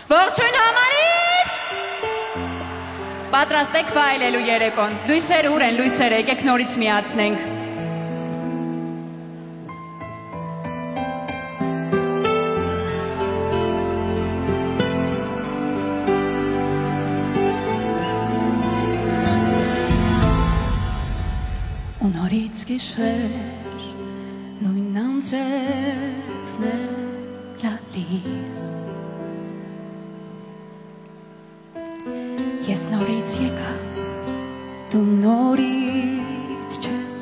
Ողջույն համարիր։ Պատրաստեք վայելելու երեկոն։ Լույսերը ուր են, լույսերը, եկեք նորից միացնենք։ ու նորից գիշեր նույն անձրևն է լալիս Ես նորից եկա դու նորից չես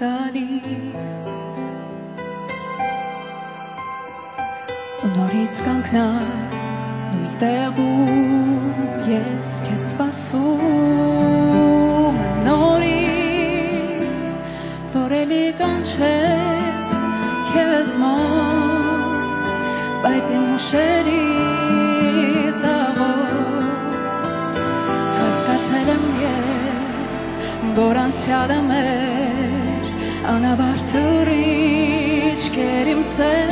գալիս ու նորից կանգնած նույն տեղում ես քեզ սպասում նորից որ էլի կանչես քեզ մոտ բայց իմ ուշերից հասկացել եմ ես որ անցյալը մեր անավարտ ուրիշ կեր իմ սեր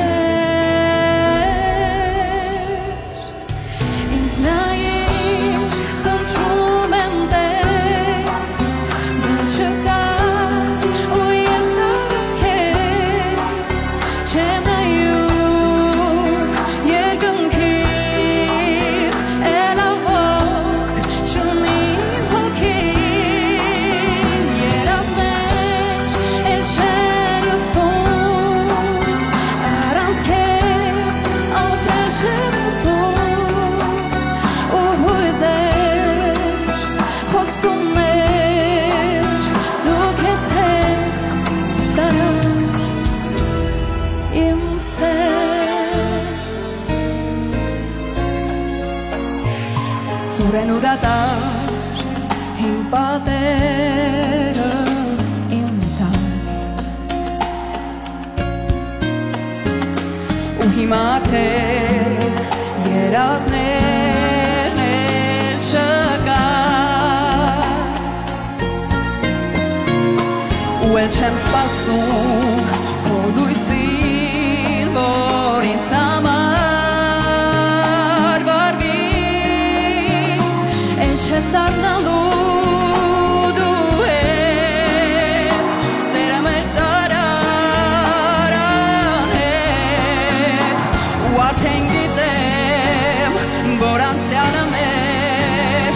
ինձ նայիր խնդրում եմ տես դու չկաս ու ես առանց քեզ չեմ նայում երկնքին էլ ահոք չունիմ հոգին երազներ էլ չեն ուսում առանց քեզ ապրել չեմ ուզում ու հույզեր խոստումներ դու քեզ հետ տարար իմ սեր Ուր են ու դատար իմ պատերը իմ տան ու հիմա արդեն երազներն էլ չկա ու էլ չեմ սպասում քո լույսին որ ինձ համար վարվի էլ չես դառնալու դու հետ սերը մեր տարար անհետ ու արդեն գիտեմ որ անցյալը մեր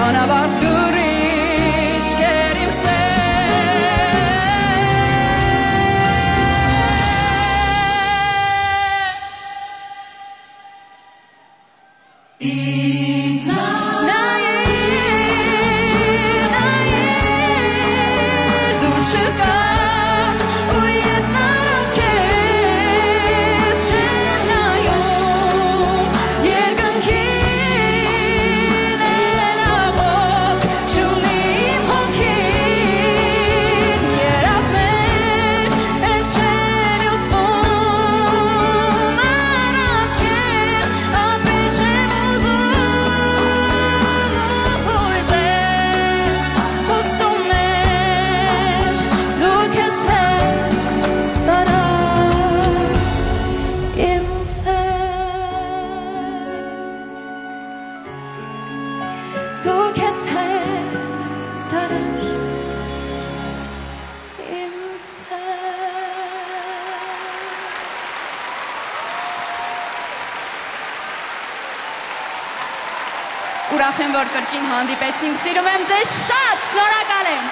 անավարտ ուրիշ կեր իմ It's Ուրախ եմ որ կրկին հանդիպեցինք սիրում եմ ձեզ շատ շնորհակալ եմ